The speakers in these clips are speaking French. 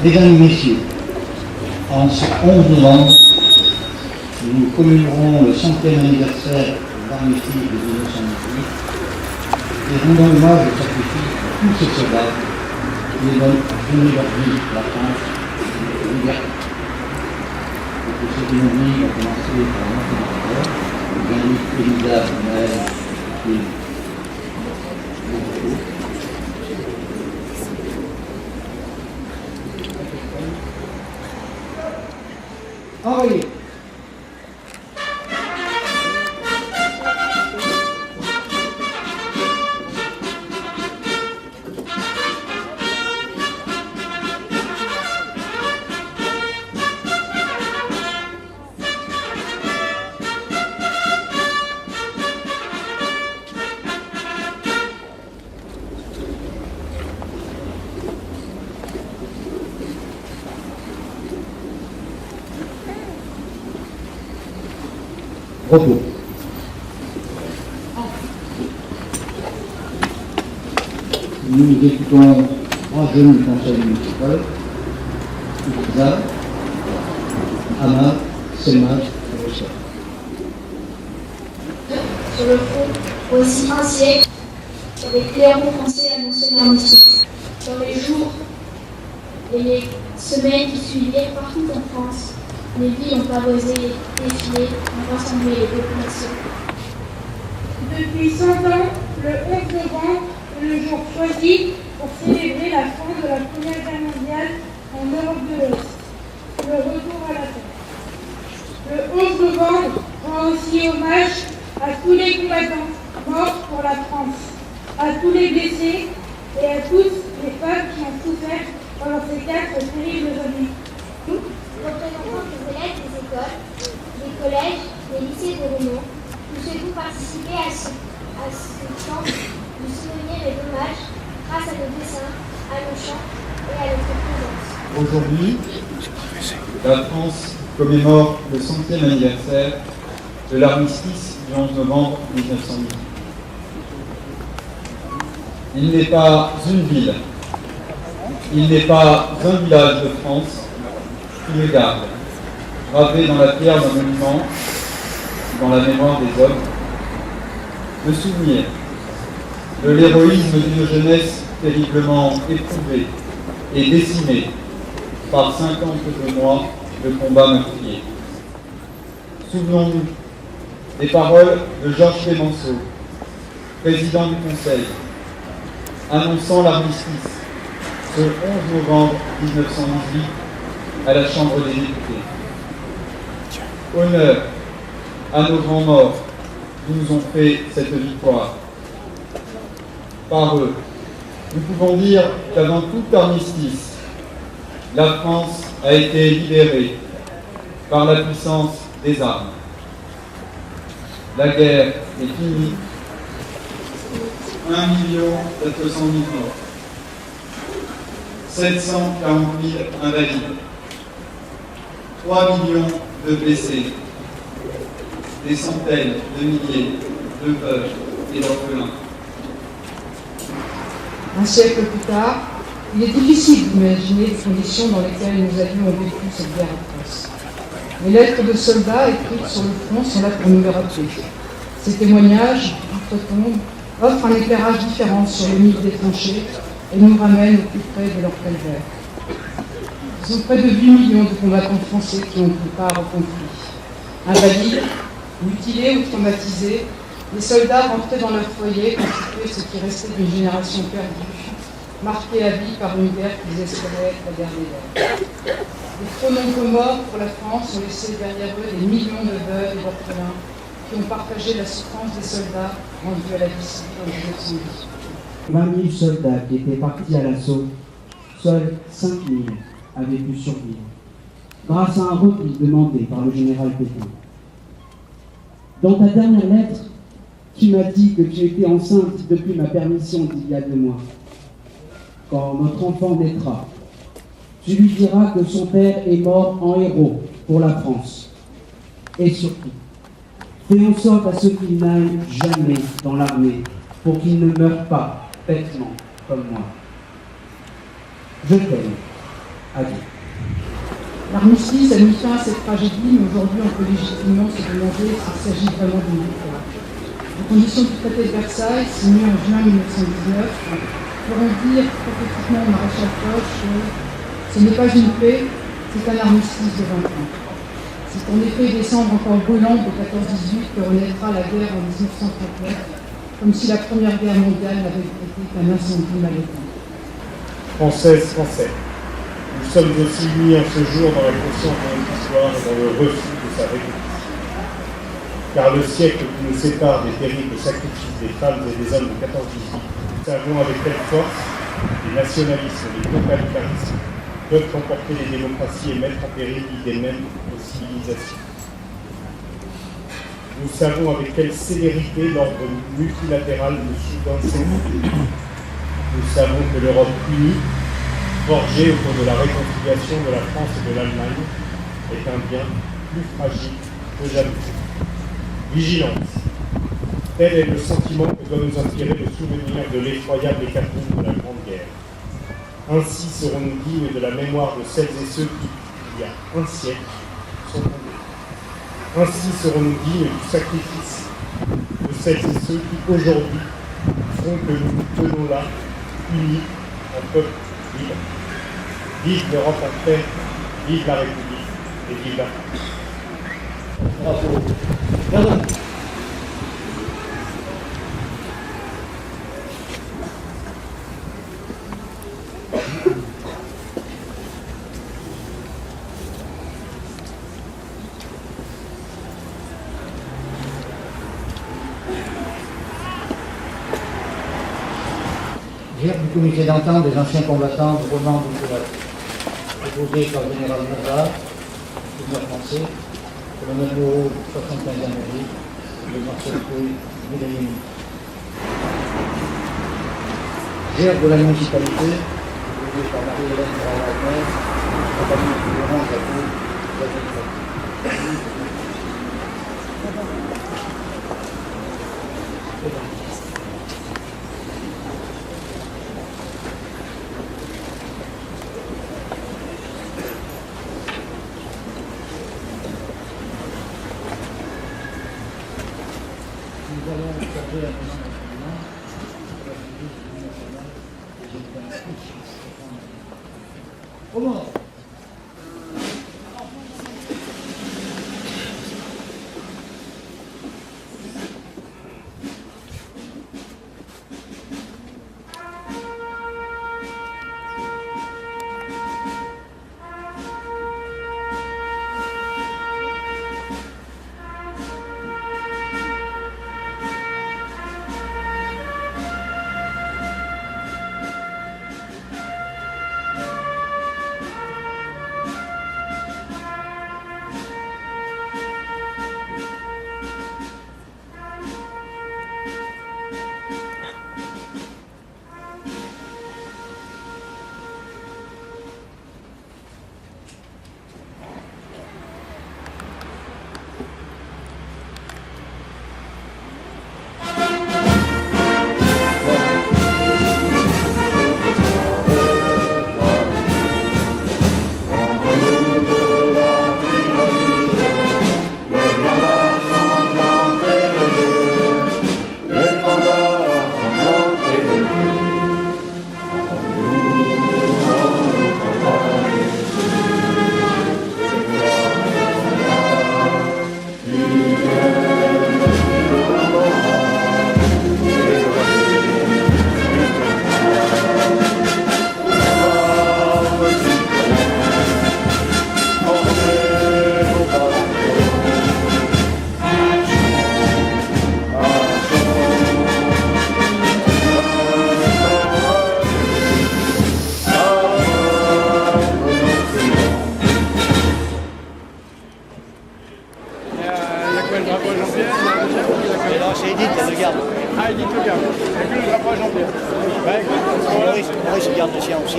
Mesdames et messieurs, en ce 11 novembre, nous commémorons le 100e anniversaire de l'armistice de 1918 et rendons hommage au sacrifice de tous ces soldats qui ont donné leur vie à la France et la liberté. Cette cérémonie va commencer par un ambassadeur, Jean-Luc Elisa Noël, qui est envoyé. Repos. Nous écoutons trois jeunes du conseil municipal, Isa, Anna, Selma et Rosa. Sur le front, voici un siècle, avec les héros français annoncés l'armistice. Dans les jours et les semaines qui suivaient, partout en France, les villes ont pavoisé, défilé, ont rassemblé les populations. Depuis 100 ans, le 11 novembre est le jour choisi pour célébrer la fin de la Première Guerre mondiale en Europe de l'Ouest, le retour à la paix. Le 11 novembre rend aussi hommage à tous les combattants morts pour la France, à tous les blessés et à toutes les femmes qui ont souffert pendant ces 4 terribles années. Représentants des élèves des écoles, des collèges, des lycées de renom, nous souhaitons participer à ce temps du souvenir et d'hommage grâce à nos dessins, à nos chants et à notre présence. Aujourd'hui, la France commémore le 100e anniversaire de l'armistice du 11 novembre 1918. Il n'est pas une ville, il n'est pas un village de France qui le garde, gravé dans la pierre d'un monument, dans la mémoire des hommes, le souvenir de l'héroïsme d'une jeunesse terriblement éprouvée et décimée par 52 mois de combat meurtrier. Souvenons-nous des paroles de Georges Clemenceau, président du Conseil, annonçant l'armistice ce 11 novembre 1918 à la Chambre des députés. Honneur à nos grands morts qui nous ont fait cette victoire. Par eux, nous pouvons dire qu'avant tout armistice, la France a été libérée par la puissance des armes. La guerre est finie. 1 400 000 morts. 740 000 invalides. 3 millions de blessés, des centaines de milliers de veuves et d'orphelins. Un siècle plus tard, il est difficile d'imaginer les conditions dans lesquelles nous avions vécu cette guerre atroce. Les lettres de soldats écrites sur le front sont là pour nous le rappeler. Ces témoignages, outre-tombe, offrent un éclairage différent sur le mythe des tranchées et nous ramènent au plus près de leur calvaire. Ce sont près de 8 millions de combattants français qui ont pris part au conflit. Invalides, mutilés ou traumatisés, les soldats rentraient dans leur foyer constituaient ce qui restait d'une génération perdue, marquée à vie par une guerre qu'ils espéraient être la dernière. Les trop nombreux morts pour la France ont laissé derrière eux des millions de veuves et d'orphelins qui ont partagé la souffrance des soldats rendus à la discipline en 1918. 20 000 soldats qui étaient partis à l'assaut, seuls 5 000 avaient pu survivre, grâce à un repli demandé par le général Pétain. Dans ta dernière lettre, tu m'as dit que tu étais enceinte depuis ma permission d'il y a 2 mois. Quand notre enfant naîtra, tu lui diras que son père est mort en héros pour la France. Et surtout, fais en sorte à ce qu'il n'aille jamais dans l'armée pour qu'il ne meure pas bêtement comme moi. Je t'aime à vie. L'armistice a mis fin à cette tragédie, mais aujourd'hui on peut légitimement se demander s'il s'agit vraiment d'une victoire. Les conditions du traité de Versailles, signé en juin 1919, feront dire prophétiquement au maréchal Foch que ce n'est pas une paix, c'est un armistice de 20 ans. C'est en effet décembre encore brûlant de 14-18 que renaîtra la guerre en 1939, comme si la Première Guerre mondiale n'avait été qu'un incendie mal éteint. Françaises, Français, nous sommes aussi unis en ce jour dans la conscience de notre histoire et dans le refus de sa répétition. Car le siècle qui nous sépare des terribles sacrifices des femmes et des hommes de 14-18, nous savons avec quelle force les nationalismes et les totalitarismes peuvent emporter les démocraties et mettre en péril l'idée même de civilisation. Nous savons avec quelle sévérité l'ordre multilatéral nous soudain s'effondre. Nous savons que l'Europe unie, forgée autour de la réconciliation de la France et de l'Allemagne, est un bien plus fragile que jamais. Vigilance. Tel est le sentiment que doit nous inspirer le souvenir de l'effroyable hécatombe de la Grande Guerre. Ainsi serons-nous dignes de la mémoire de celles et ceux qui, il y a un siècle, sont tombés. Ainsi serons-nous dignes du sacrifice de celles et ceux qui, aujourd'hui, font que nous nous tenons là, unis, en peuple libre. Vive l'Europe en paix, vive la République et vive la France. Bravo. Pardon. Dire du comité d'entente des anciens combattants du roman de Touraine, proposé par le général Mazar, gouverneur français, colonel Moreau, 75e année, de Marcel Couille, Médaillé. Gère de la municipalité, proposé par Marie-Hélène Wagner, compagnie de Laurent Jacot, nous allons observer un moment national pour la visite du national des étudiants. Comment? C'est Edith, elle le garde. Ah, Edith le garde. Et puis le drapeau à Jean-Pierre. Ouais, Maurice garde le sien aussi.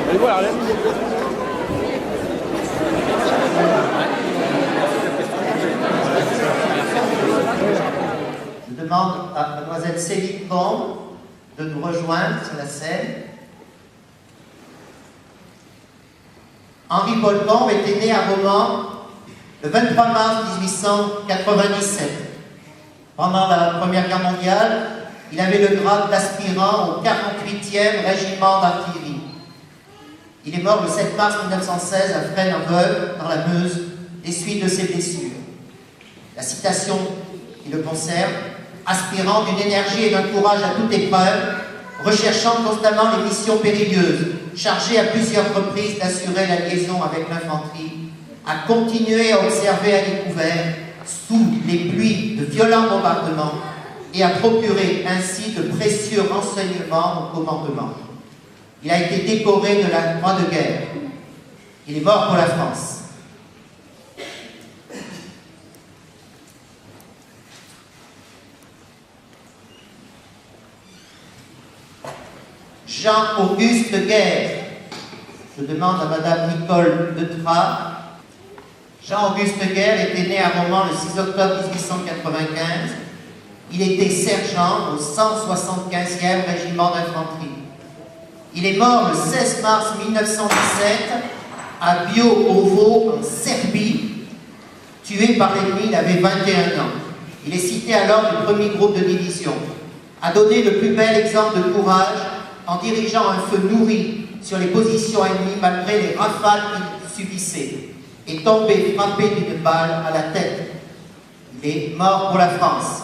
Allez, voilà, allez. Je demande demande à mademoiselle Céline Combe de nous rejoindre sur la scène. Henri-Paul Combe était né à Romans le 23 mars 1897. Pendant la Première Guerre mondiale, il avait le grade d'aspirant au 48e régiment d'artillerie. Il est mort le 7 mars 1916 à Fresnes-en-Veuve, dans la Meuse, des suites de ses blessures. La citation qui le concerne, aspirant d'une énergie et d'un courage à toute épreuve, recherchant constamment les missions périlleuses, chargé à plusieurs reprises d'assurer la liaison avec l'infanterie, a continué à observer à découvert, sous les pluies de violents bombardements, et a procuré ainsi de précieux renseignements au commandement. Il a été décoré de la Croix de guerre. Il est mort pour la France. Jean-Auguste Guerre. Je demande à Madame Nicole Detra. Jean-Auguste Guerre était né à Romans le 6 octobre 1895. Il était sergent au 175e régiment d'infanterie. Il est mort le 16 mars 1917 à Bio-Ovo, en Serbie. Tué par l'ennemi, il avait 21 ans. Il est cité alors du premier groupe de division. A donné le plus bel exemple de courage en dirigeant un feu nourri sur les positions ennemies malgré les rafales qu'il subissait, et tombé frappé d'une balle à la tête. Il est mort pour la France.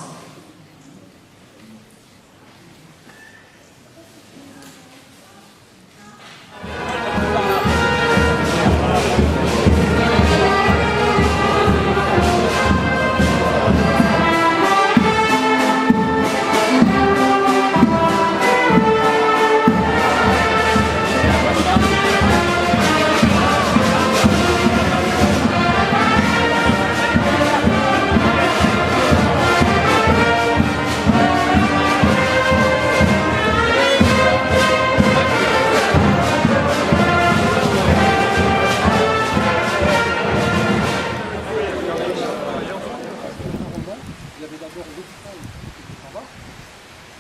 Il y avait d'abord l'hôpital qui était en bas,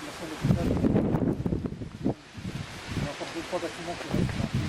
la salle d'hôpital. Il y a encore 2-3 bâtiments qui restent là.